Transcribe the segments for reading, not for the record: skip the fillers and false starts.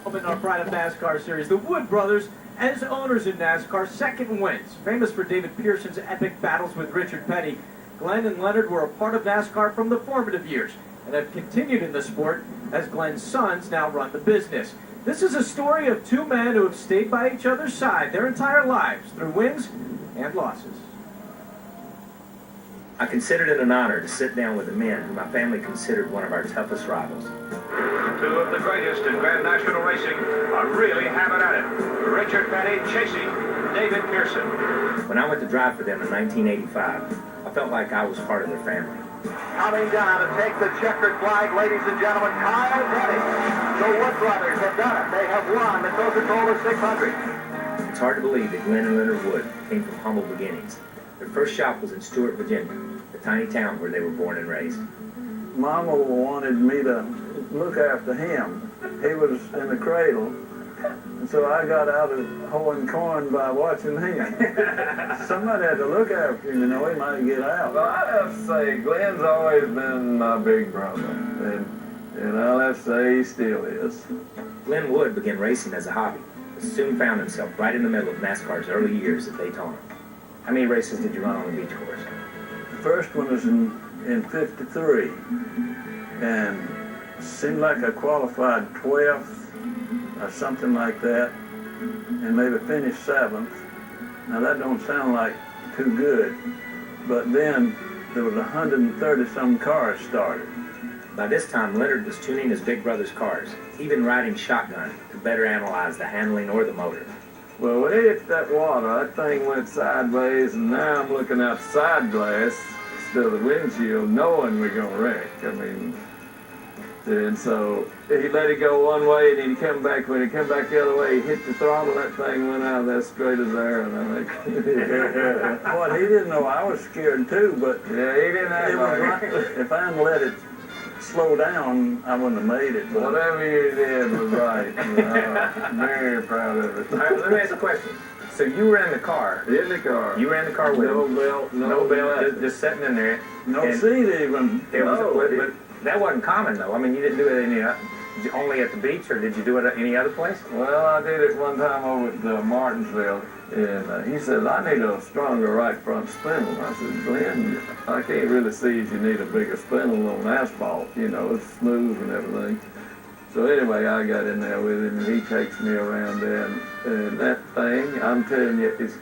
In our Pride of NASCAR series, the Wood brothers, as owners in NASCAR, second wins. Famous for David Pearson's epic battles with Richard Petty, Glenn and Leonard were a part of NASCAR from the formative years and have continued in the sport as Glenn's sons now run the business. This is a story of two men who have stayed by each other's side their entire lives through wins and losses. I considered it an honor to sit down with the men who my family considered one of our toughest rivals. Two of the greatest in Grand National racing are really having at it. Richard Petty chasing David Pearson. When I went to drive for them in 1985, I felt like I was part of their family. Coming down to take the checkered flag, ladies and gentlemen, Kyle Petty. The Wood brothers have done it. They have won the Coca-Cola 600. It's hard to believe that Glenn and Leonard Wood came from humble beginnings. Their first shop was in Stewart, Virginia, the tiny town where they were born and raised. Mama wanted me to look after him. He was in the cradle, and so I got out of hoeing corn by watching him. Somebody had to look after him, you know, he might get out. Well, I have to say, Glenn's always been my big brother, and I'll have to say he still is. Glenn Wood began racing as a hobby, but soon found himself right in the middle of NASCAR's early years at Daytona. How many races did you run on the beach course? The first one was in 53, and seemed like I qualified 12th or something like that, and maybe finished 7th. Now that don't sound like too good, but then there was 130-some cars started. By this time, Leonard was tuning his big brother's cars, even riding shotgun to better analyze the handling or the motor. Well, when it hit that water, that thing went sideways, and now I'm looking out the side glass instead of the windshield, knowing we're going to wreck. I mean, and so he let it go one way, and then he come back. When he come back the other way, he hit the throttle, that thing went out that straight as air, and I think... Well, he didn't know I was scared too, but yeah, he didn't act like it. If I hadn't let it slow down, I wouldn't have made it. But whatever you did was right. Very proud of it. All right, let me ask a question. So you were in the car. In the car. You ran the car with no him. belt, No belt, nothing. just sitting in there. no And seat even. It was, No. but that wasn't common though. I mean, you didn't do it only at the beach, or did you do it at any other place? Well, I did it one time over at Martinsville, and he said, I need a stronger right front spindle. I said, Glenn, I can't really see if you need a bigger spindle on asphalt. You know, it's smooth and everything. So anyway, I got in there with him, and he takes me around there, and that thing, I'm telling you, it's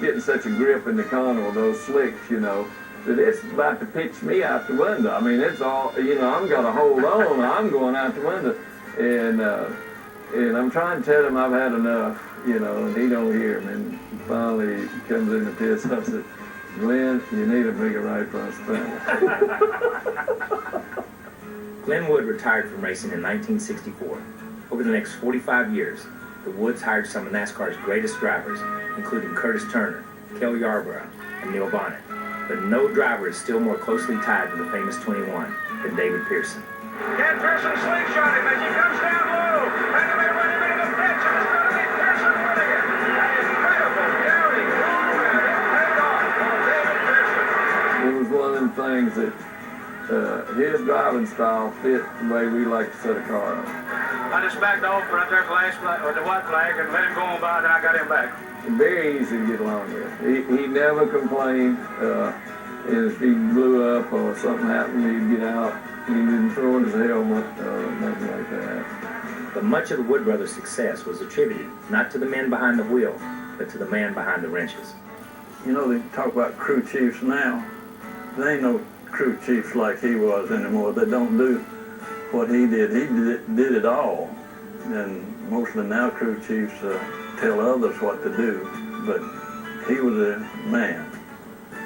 getting such a grip in the corner with those slicks, you know, that it's about to pitch me out the window. I mean, it's all, you know, I'm gonna hold on, I'm going out the window. And I'm trying to tell him I've had enough, you know, and he don't hear me. And finally he comes in and tears up and said, Glenn, you need a bigger right front spindle. Glenn Wood retired from racing in 1964. Over the next 45 years, the Woods hired some of NASCAR's greatest drivers, including Curtis Turner, Cale Yarborough, and Neil Bonnet. But no driver is still more closely tied to the famous 21 than David Pearson. Get Pearson slingshot him as he comes down low. And they run him into the pitch, and it's going to be Pearson winning it. An incredible, daring move, and it paid off for David Pearson. It was one of them things that his driving style fit the way we like to set a car up. I just backed off right there at the last flag, or the white flag, and let him go on by, then I got him back. Very easy to get along with. He never complained. And if he blew up or something happened, he'd get out. He didn't throw in his helmet or nothing like that. But much of the Wood brothers' success was attributed not to the men behind the wheel, but to the man behind the wrenches. You know, they talk about crew chiefs now. There ain't no crew chiefs like he was anymore. They don't do what he did. He did it all. And mostly now crew chiefs tell others what to do. But he was a man.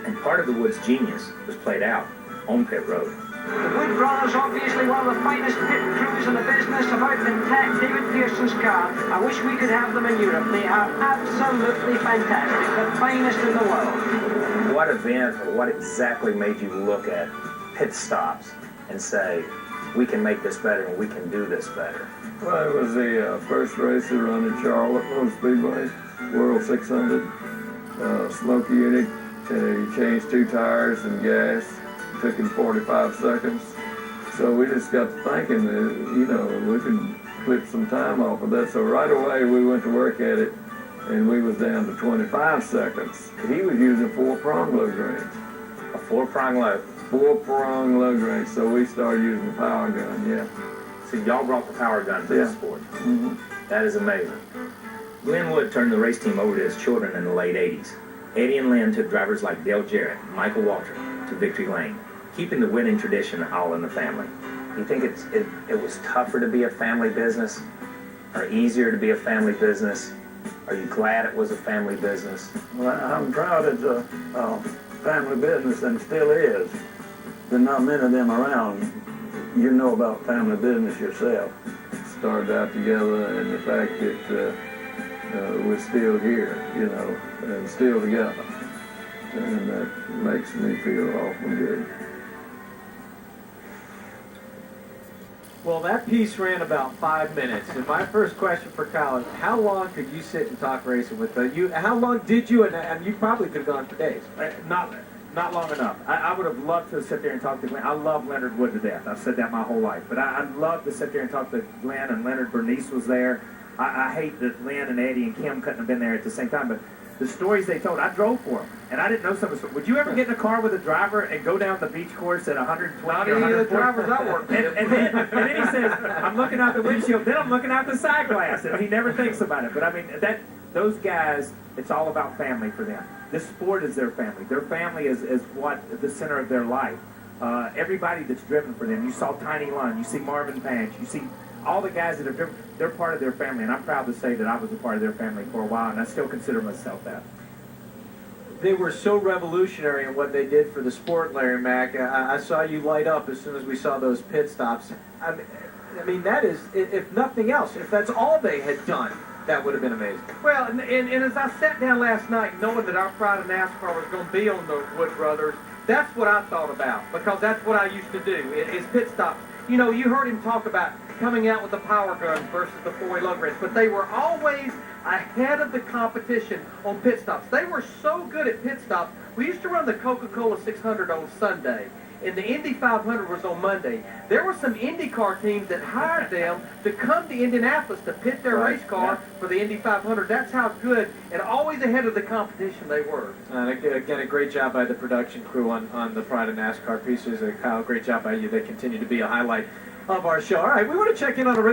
And part of the Woods' genius was played out on pit road. The Wood brothers, obviously one of the finest pit crews in the business, about to attack David Pearson's car. I wish we could have them in Europe. They are absolutely fantastic, the finest in the world. What event or what exactly made you look at pit stops and say, we can make this better and we can do this better? Well, it was the first race they run in Charlotte, Motor Speedway, World 600, smoke unit. He changed 2 tires and gas. Took him 45 seconds. So we just got to thinking that, you know, we could clip some time off of that. So right away we went to work at it, and we was down to 25 seconds. He was using 4-prong lug range. A 4-prong lug. 4-prong lug range, so we started using the power gun, yeah. So y'all brought the power gun to the Yeah. sport. Mm-hmm. That is amazing. Glen Wood turned the race team over to his children in the late 80s. Eddie and Lynn took drivers like Dale Jarrett and Michael Waltrip to victory lane, keeping the winning tradition all in the family. Do you think it was tougher to be a family business or easier to be a family business? Are you glad it was a family business? Well, I'm proud it's a family business and still is. There's not many of them around. You know about family business yourself. Started out together, and the fact that we're still here, you know, and still together. And that makes me feel awful good. Well, that piece ran about 5 minutes, and my first question for Kyle is, how long could you sit and talk racing with you? How long did you, and you probably could have gone for days. Not long enough. I would have loved to sit there and talk to Glenn. I love Leonard Wood to death. I've said that my whole life. But I'd love to sit there and talk to Glenn, and Leonard Bernice was there. I hate that Lynn and Eddie and Kim couldn't have been there at the same time, but the stories they told, I drove for them, and I didn't know some of the stories. Would you ever get in a car with a driver and go down the beach course at 120 Not or any of the 140? drivers I worked with. And then he says, I'm looking out the windshield, then I'm looking out the side glass, and he never thinks about it. But I mean, those guys, it's all about family for them. This sport is their family. Their family is what the center of their life. Everybody that's driven for them. You saw Tiny Lund, you see Marvin Panch, you see all the guys that have driven, they're part of their family, and I'm proud to say that I was a part of their family for a while, and I still consider myself that. They were so revolutionary in what they did for the sport, Larry Mack. I saw you light up as soon as we saw those pit stops. I mean, that is, if nothing else, if that's all they had done, that would have been amazing. Well, and as I sat down last night knowing that our pride of NASCAR was going to be on the Wood brothers, that's what I thought about, because that's what I used to do, is pit stops. You know, you heard him talk about coming out with the power gun versus the 4-way lug wrench, but they were always ahead of the competition on pit stops. They were so good at pit stops. We used to run the Coca-Cola 600 on Sunday, and the Indy 500 was on Monday. There were some IndyCar teams that hired them to come to Indianapolis to pit their race car for the Indy 500. That's how good and always ahead of the competition they were. Again, a great job by the production crew on the Pride of NASCAR pieces. Kyle, great job by you. They continue to be a highlight of our show. All right, we want to check in on a race.